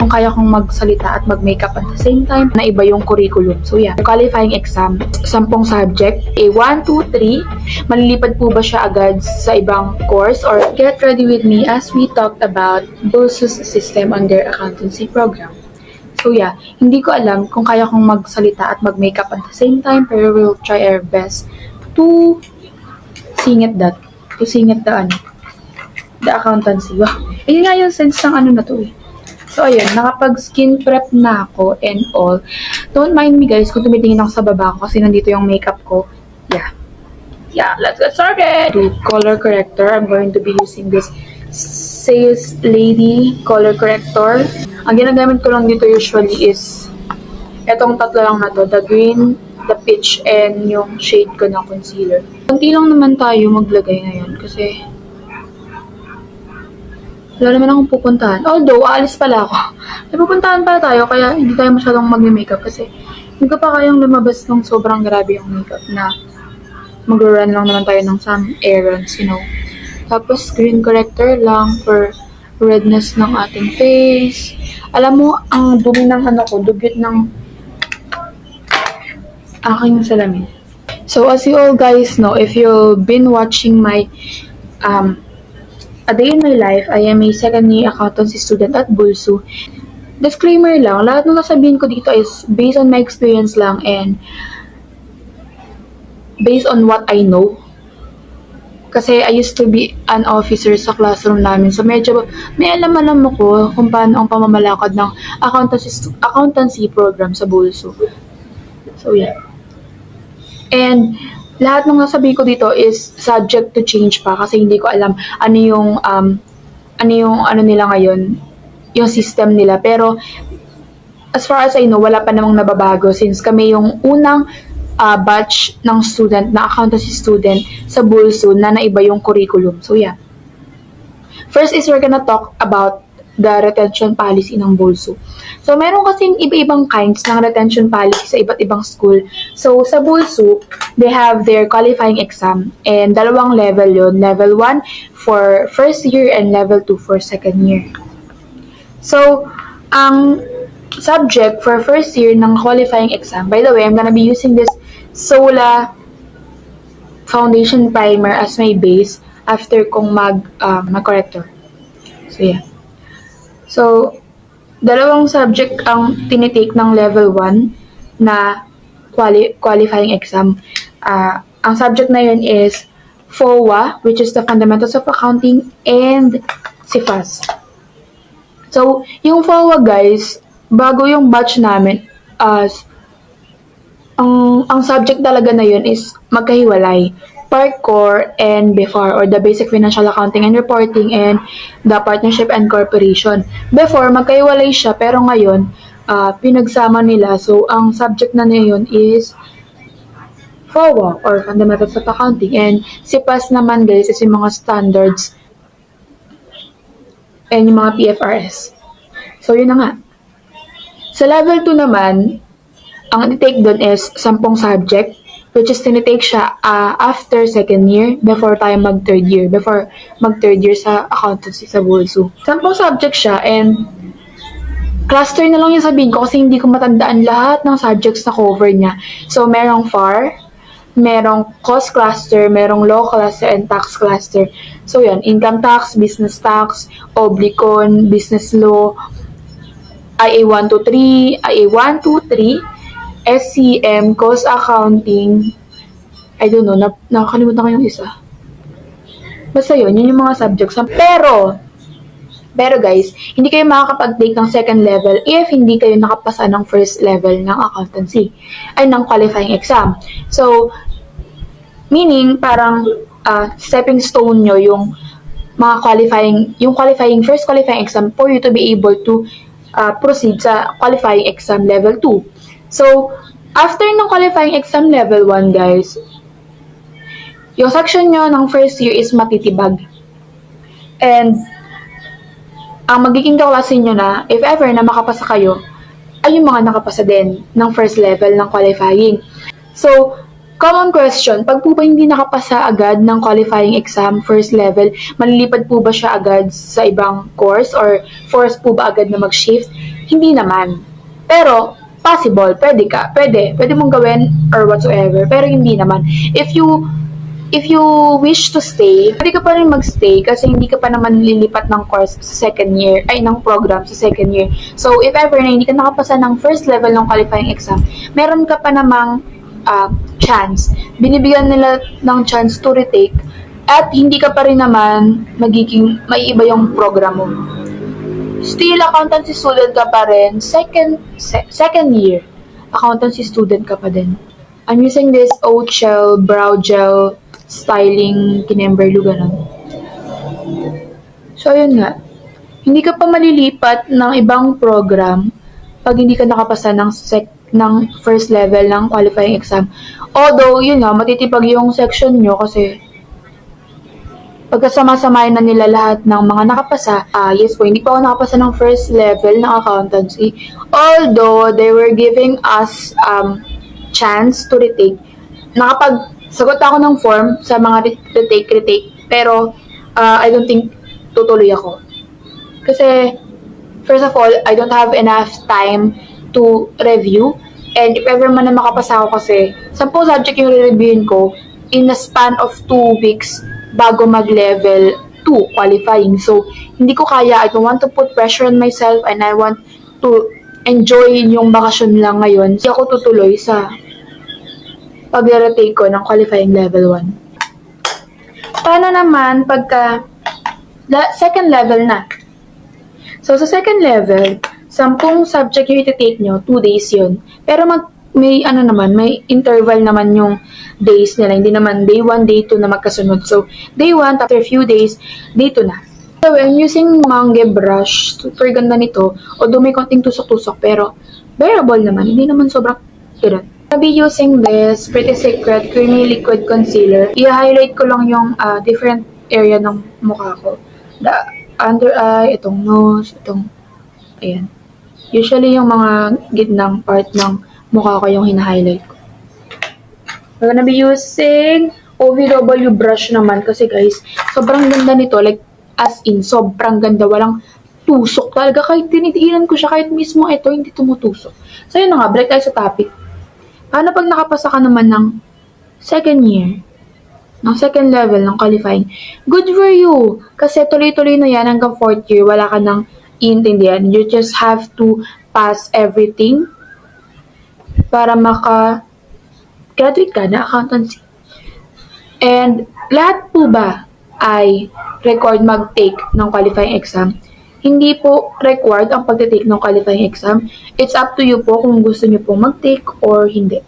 kung kaya kong magsalita at mag-makeup at the same time na iba yung curriculum. So yeah, qualifying exam, 10 subject, A1, 2, 3. Malilipad po ba siya agad sa ibang course? Or get ready with me as we talked about BULSU's system on their accountancy program. So yeah, hindi ko alam kung kaya kong magsalita at mag-makeup at the same time, pero we'll try our best to singit the accountancy. Wow. Yun nga yung sense ng ano na to eh. So, ayun, nakapag-skin prep na ako and all. Don't mind me guys kung tumitingin ako sa baba ko kasi nandito yung makeup ko. Yeah, let's get started! To color corrector, I'm going to be using this Sales Lady color corrector. Ang ginagamit ko lang dito usually is etong tatlo lang na to, the green, the peach, and yung shade ko ng concealer. Kunti lang naman tayo maglagay ngayon kasi wala naman akong pupuntahan. Although, aalis pala ako. May pupuntahan pala tayo, kaya hindi tayo masyadong mag-makeup kasi hindi ko pa kayang lumabas ng sobrang grabe yung makeup na mag-run lang naman tayo ng some errands, you know. Tapos, green corrector lang for redness ng ating face. Alam mo, ang dumi ng dugyot ng aking salamin. So, as you all guys know, if you've been watching my A Day in My Life, I am a second year accountancy student at BULSU. Disclaimer lang, lahat ng nasabihin ko dito is based on my experience lang and based on what I know. Kasi I used to be an officer sa classroom namin, so medyo may alam ako kung paano ang pamamalakad ng accountancy program sa BULSU. So yeah. And lahat ng nasabi ko dito is subject to change pa kasi hindi ko alam ano yung nila ngayon, yung system nila. Pero as far as I know, wala pa namang nababago since kami yung unang batch ng student, na accountancy student sa BULSU na naiba yung curriculum. So yeah. First is we're gonna talk about the retention policy ng BULSU. So, meron kasing iba-ibang kinds ng retention policy sa iba't ibang school. So, sa BULSU, they have their qualifying exam and dalawang level yun. Level 1 for first year and level 2 for second year. So, ang subject for first year ng qualifying exam, by the way, I'm gonna be using this Sola Foundation Primer as my base after kong mag-corrector. So, yeah. So, dalawang subject ang tinitake ng level 1 na qualifying exam. Ang subject na yun is FOA, which is the Fundamentals of Accounting, and CFAS. So, yung FOA guys, bago yung batch namin, ang subject talaga na yun is magkahiwalay. Part Core and BFAR, or the Basic Financial Accounting and Reporting, and the Partnership and Corporation. Before, magkaiwalay siya, pero ngayon, pinagsama nila. So, ang subject na ngayon is FOA, or Fundamentals of Accounting. And CPAS naman, guys, is yung mga standards and yung mga PFRS. So, yun na nga. Sa level 2 naman, ang i-take doon is 10 subject, which is tinitake siya after second year, before mag-third year sa accountancy sa BULSU. 10 subject siya, and cluster na lang yung sabihin ko kasi hindi ko matandaan lahat ng subjects na cover niya. So, merong FAR, merong cost cluster, merong law cluster, and tax cluster. So, yan, income tax, business tax, oblicon, business law, IA 123, IA 123, SCM, cost accounting, I don't know, nakakalimutan ko yung isa. Basta yun yung mga subjects. Pero guys, hindi kayo makakapag-take ng second level if hindi kayo nakapasa ng first level ng accountancy, ay ng qualifying exam. So, meaning, parang stepping stone nyo yung mga first qualifying exam for you to be able to proceed sa qualifying exam level 2. So, after ng qualifying exam level 1, guys, yung section nyo ng first year is matitibag. And, ang magiging kaklase nyo na, if ever na makapasa kayo, ay yung mga nakapasa din ng first level ng qualifying. So, common question, pag po ba hindi nakapasa agad ng qualifying exam first level, malilipad po ba siya agad sa ibang course or force po ba agad na mag-shift? Hindi naman. Pero, possible, pwede mong gawin or whatsoever, pero hindi naman. If you wish to stay, pwede ka pa rin magstay kasi hindi ka pa naman lilipat ng course sa second year, ng program sa second year. So, if ever na hindi ka nakapasa ng first level ng qualifying exam, meron ka pa namang chance. Binibigyan nila ng chance to retake at hindi ka pa rin naman may iba yung program mo. Still, accountancy student ka pa rin, second year, accountancy student ka pa din. I'm using this oat gel, brow gel, styling, kinemberlu, ganun. So, ayun nga. Hindi ka pa malilipat ng ibang program pag hindi ka nakapasa ng first level ng qualifying exam. Although, yun nga, matitipag yung section nyo kasi pagkasama-samahin na nila lahat ng mga nakapasa, yes po, hindi pa ako nakapasa ng first level ng accountancy. Although, they were giving us chance to retake. Nakapagsagot ako ng form sa mga retake, pero I don't think tutuloy ako. Kasi, first of all, I don't have enough time to review. And if ever man na makapasa ako kasi, 10 subject yung re-reviewin ko in a span of 2 weeks bago mag-level 2 qualifying. So, hindi ko kaya. I don't want to put pressure on myself and I want to enjoy yung bakasyon lang ngayon. Hindi ako tutuloy sa pag-retake ko ng qualifying level 1. Paano naman pagka second level na? So, sa second level, 10 subject yung iti-take nyo, 2 days yun. Pero may interval naman yung days nila. Hindi naman day 1, day 2 na magkasunod. So, day 1, after a few days, day 2 na. So, I'm using Mange brush. Super ganda nito. Although may konting tusok-tusok, pero bearable naman. Hindi naman sobrang hirap. I'll be using this Pretty Secret Creamy Liquid Concealer. I-highlight ko lang yung different area ng mukha ko. The under eye, itong nose, ayan. Usually yung mga gitnang part ng mukha ko yung hina-highlight ko. We're gonna be using OVW brush naman kasi guys, sobrang ganda nito. Like, as in, sobrang ganda. Walang tusok talaga. Kahit tinitiinan ko siya, kahit mismo ito, hindi tumutusok. So, yun na nga, balik tayo sa topic. Paano pag nakapasa ka naman ng second year, ng second level ng qualifying? Good for you! Kasi tuloy-tuloy na yan hanggang fourth year, wala ka nang iintindihan. You just have to pass everything para maka-graduate ka na accountancy. And lahat po ba ay required mag-take ng qualifying exam? Hindi po required ang pag-take ng qualifying exam. It's up to you po kung gusto nyo po mag-take or hindi.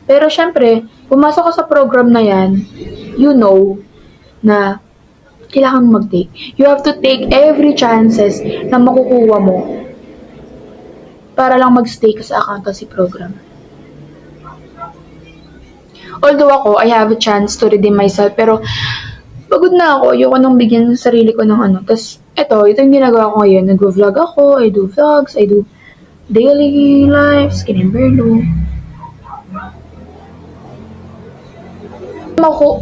Pero syempre, pumasok ka sa program na yan, you know na kailangan mag-take. You have to take every chances na makukuha mo para lang mag-stay ka sa accountancy program. Although ako, I have a chance to redeem myself, pero pagod na ako, ayoko nang bigyan ng sarili ko ng ano. Tapos, ito yung ginagawa ko ngayon. Nag-vlog ako, I do vlogs, I do daily lives, kinemberlo.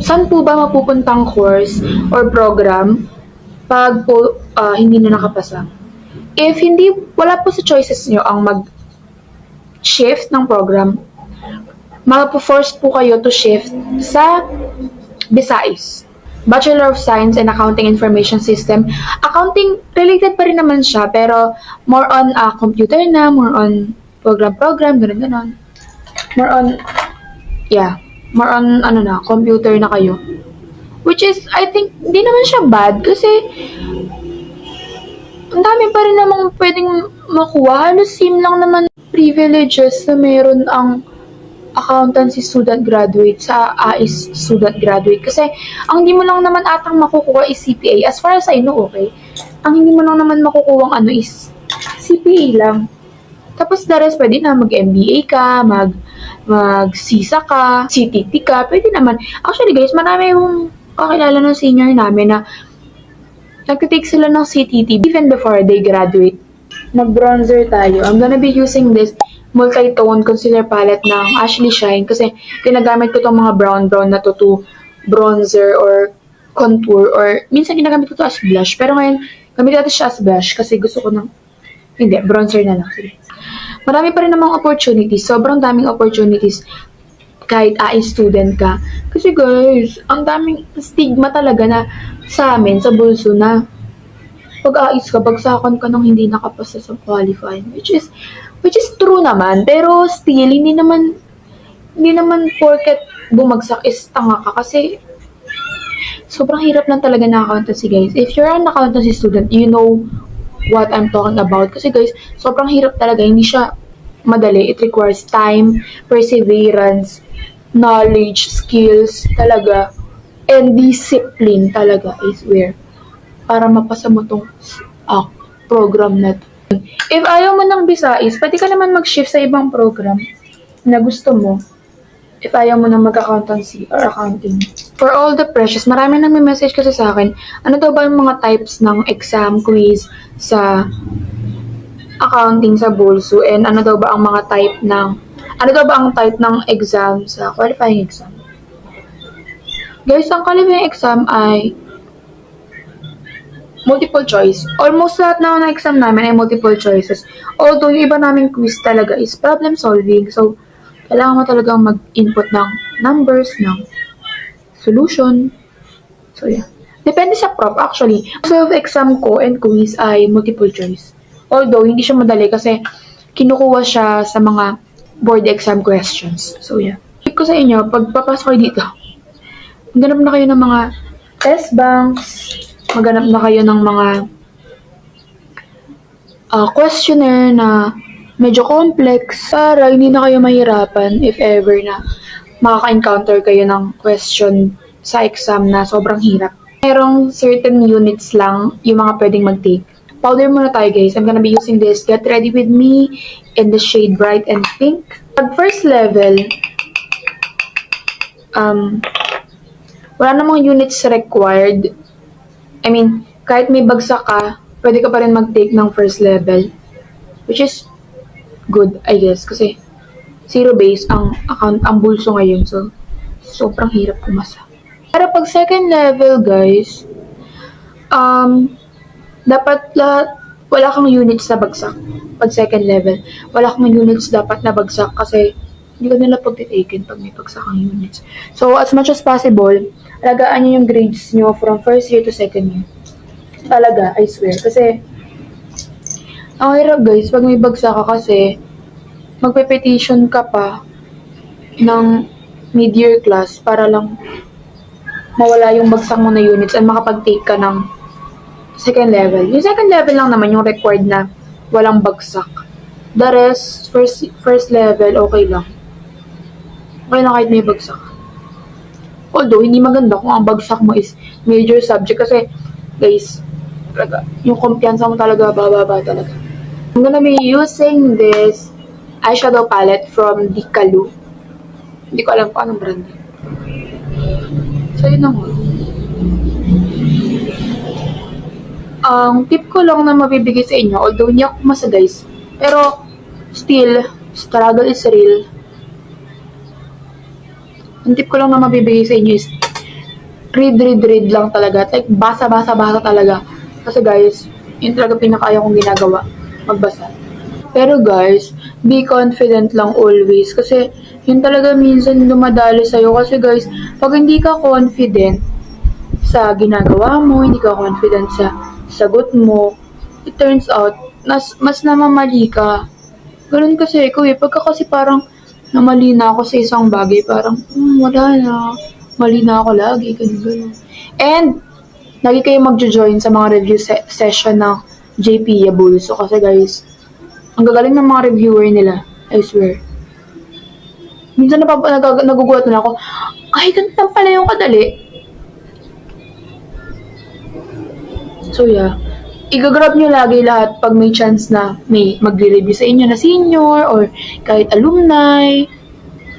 Saan po ba mapupuntang course or program pag po hindi na nakapasa? If hindi, wala po sa choices nyo ang mag-shift ng program, mapo-force po kayo to shift sa BSIS. Bachelor of Science in Accounting Information System. Accounting, related pa rin naman siya, pero more on computer na, more on program, ganun. More on computer na kayo. Which is, I think, hindi naman siya bad kasi ang dami pa rin namang pwedeng makuha. Halos same lang naman privileges na meron ang accountancy student graduate sa AIS student graduate. Kasi, ang hindi mo lang naman atang makukuha is CPA. As far as I know, okay? Ang hindi mo lang naman makukuha is CPA lang. Tapos, the rest, pwede na mag-MBA ka, mag-CISA ka, CTT ka, pwede naman. Actually, guys, marami yung kakilala ng senior namin na nag-take sila ng CTT even before they graduate. Nag-bronzer tayo. I'm gonna be using this multi-tone concealer palette ng Ashley Shine kasi ginagamit ko tong mga brown na to bronzer or contour or minsan ginagamit ko to as blush. Pero ngayon, gamit natin siya as blush kasi gusto ko ng Hindi, bronzer na lang. Sige. Marami pa rin namang opportunities. Sobrang daming opportunities kahit AI student ka. Kasi guys, ang daming stigma talaga na sa amin, sa bulso na pag-ais ka, bagsakan ka nang hindi nakapasa sa qualifying. Which is true naman. Pero still, hindi naman porket bumagsak is tanga ka. Kasi sobrang hirap lang talaga na accountancy guys. If you're an accountancy student, you know what I'm talking about. Kasi guys, sobrang hirap talaga. Hindi siya madali. It requires time, perseverance, knowledge, skills talaga, and discipline talaga, I swear, para mapasa mo tong program na to. If ayaw mo ng Visayas, pwede ka naman mag-shift sa ibang program na gusto mo. If ayaw mo ng mag-accountancy or accounting. For all the precious, marami nang may message kasi sa akin, ano daw ba yung mga types ng exam quiz sa accounting sa bulso, and ano daw ba ang type ng exam sa qualifying exam. Guys, ang qualifying exam ay multiple choice. Almost lahat na ng exam namin ay multiple choices. Although, yung iba naming quiz talaga is problem solving. So, kailangan mo talagang mag-input ng numbers, ng solution. So, yeah. Depende sa prof, actually. So, exam ko and quiz ay multiple choice. Although, hindi siya madali kasi kinukuha siya sa mga board exam questions. So, yeah. Tip ko sa inyo, pag papasok kayo dito, maghanap na kayo ng mga test banks, maghanap na kayo ng mga questionnaire na medyo complex para hindi na kayo mahirapan if ever na makaka-encounter kayo ng question sa exam na sobrang hirap. Merong certain units lang yung mga pwedeng mag-take. Powder muna tayo guys. I'm gonna be using this Get Ready With Me in the shade Bright and Pink. Pag first level, wala namang units required. I mean, kahit may bagsak ka, pwede ka pa rin mag-take ng first level. Which is good, I guess. Kasi zero base ang bulso ngayon. So, sobrang hirap pumasa. Pero pag second level, guys, dapat wala kang units na bagsak. Pag second level, wala kang units dapat na bagsak kasi hindi ka nila pagtitaken pag may bagsak ang units. So, as much as possible, alagaan nyo yung grades nyo from first year to second year. Talaga, I swear. Kasi, ang hirap guys, pag may bagsak ka kasi, magpe-petition ka pa ng mid-year class para lang mawala yung bagsak mo na units and makapag-take ka ng second level. Yung second level lang naman yung required na walang bagsak. The rest, first level, okay lang. Okay lang kahit may bagsak. Although, hindi maganda kung ang bagsak mo is major subject kasi, guys, talaga, yung kumpiyansa mo talaga, bababa talaga. I'm gonna be using this eyeshadow palette from Dikalu. Hindi ko alam kung anong brand. So, yun na nga. Ang tip ko lang na mabibigay sa inyo, although hindi ako pumasa guys, pero still, struggle is real. Ang tip ko lang na mabibigay sa inyo is read lang talaga. Like, basa talaga. Kasi guys, yun talaga pinakaya kong ginagawa, magbasa. Pero guys, be confident lang always. Kasi yun talaga minsan dumadali sa'yo. Kasi guys, pag hindi ka confident sa ginagawa mo, hindi ka confident sa sagot mo, it turns out, mas namamali ka. Ganun kasi ikaw eh. Pagka kasi parang namali na ako sa isang bagay, parang, wala na. Mali na ako lagi, ganun. And, lagi kayo magjo-join sa mga review session ng JP Bulso. Kasi guys, ang gagaling ng mga reviewer nila. I swear. Minsan nagugulat na ako, ay, ganun pala yung kadali. So yeah, i-grab nyo lagi lahat pag may chance na may magre-review sa inyo na senior or kahit alumni.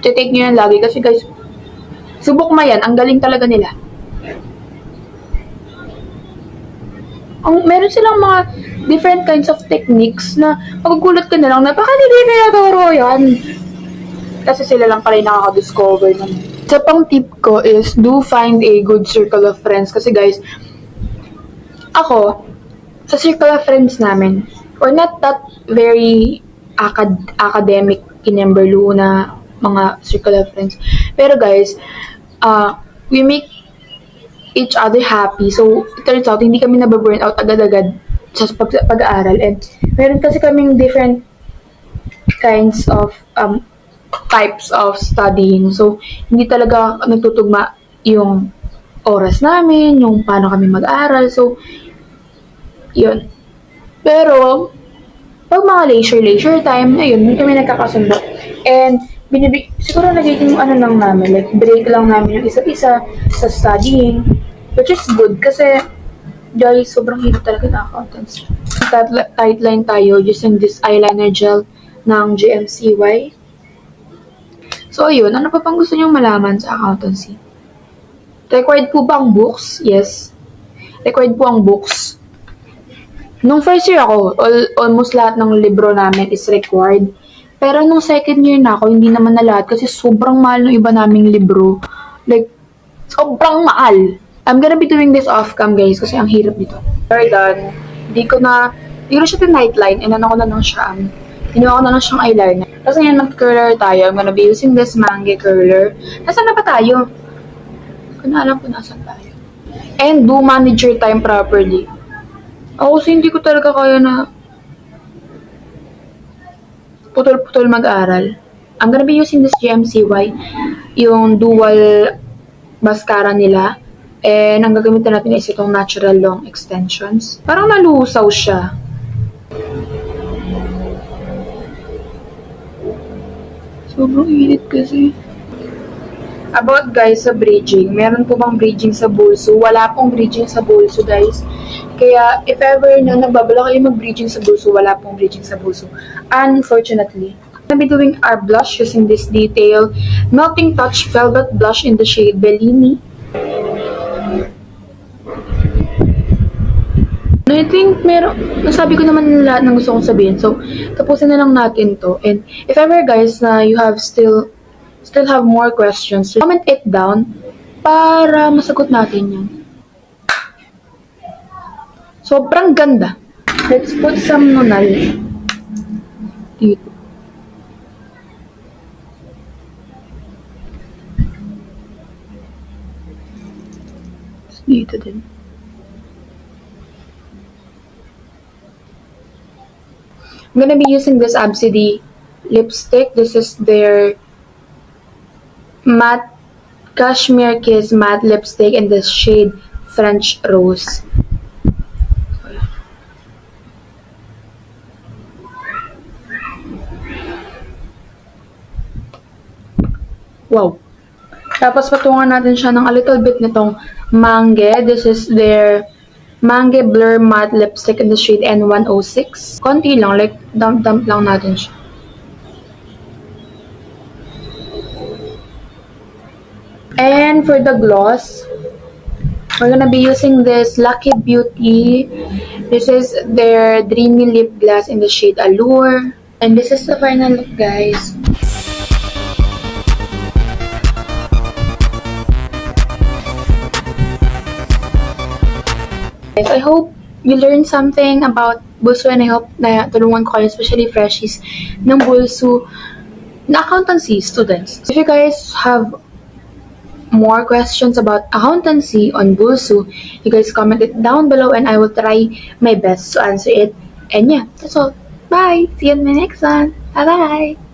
Take nyo yan lagi kasi guys, subok ma yan, ang galing talaga nila. Meron silang mga different kinds of techniques na magugulat ka na lang na baka hindi kaya turo yan. Kasi sila lang pala yung nakaka-discover naman. Isa pang tip ko is do find a good circle of friends kasi guys, ako, sa circle of friends namin, or not that very academic kinemberlu na mga circle of friends. Pero guys, we make each other happy. So, it turns out, hindi kami nababurn out agad-agad sa pag-aaral. And meron kasi kaming different kinds of types of studying. So, hindi talaga nagtutugma yung oras namin, yung paano kami mag-aaral. So, yun. Pero, pag mga leisure time, ayun, hindi kami nagkakasundo. And, siguro nagiging lang namin, like, break lang namin yung isa't isa sa studying, which is good, kasi, guys, sobrang hirap talaga na accountancy. Tightline tayo using this eyeliner gel ng GMCY. So, ayun, ano pa pang gusto nyong malaman sa accountancy? Required po ba ang books? Yes. Required po ang books. Nung first year ako, almost lahat ng libro namin is required. Pero nung second year na ako, hindi naman na lahat kasi sobrang mahal ng iba naming libro. Like, sobrang mahal. I'm gonna be doing this off-cam, guys, kasi ang hirap dito. We're done. Hindi ko na siya tinightline, inano ko na lang siya, ginawa ko na lang siyang eyeliner. Tapos ngayon mag-curler tayo. I'm gonna be using this Mangi curler. Nasaan na ba tayo? Hindi ko na alam kung nasaan tayo. And do manage your time properly. Ako kasi hindi ko talaga kaya na putol-putol mag-aral. I'm gonna be using this GMCY, yung dual mascara nila. And ang gagamitin natin is itong natural long extensions. Parang nalusaw siya. Sobrang init kasi. About guys sa bridging, meron po bang bridging sa bulso? Wala pong bridging sa bulso, guys. Kaya if ever na nagbabala kayo mag-bridging sa bulso, wala pong bridging sa bulso. Unfortunately. I'll be doing our blush using this Detail Melting Touch Velvet Blush in the shade Bellini. I think nasabi ko naman lahat ng gusto kong sabihin. So, tapusin na lang natin to. And if ever guys na you have still have more questions, comment it down para masagot natin yun. Sobrang ganda. Let's put some nunal dito. Dito din. I'm gonna be using this Absidy lipstick. This is their matte Cashmere Kiss matte lipstick in the shade French Rose. Wow. Tapos patungan natin siya ng a little bit nitong Mangi. This is their Mangi Blur Matte Lipstick in the shade N106. Konti lang, like dump lang natin siya. And for the gloss, we're gonna be using this Lucky Beauty. This is their Dreamy Lip Gloss in the shade Allure. And this is the final look, guys. I hope you learned something about Bulso, and I hope na tulungan ko kayo, especially freshies ng Bulso na accountancy students. If you guys have more questions about accountancy on Bulso, you guys comment it down below and I will try my best to answer it. And yeah, that's all. Bye! See you in my next one. Bye-bye!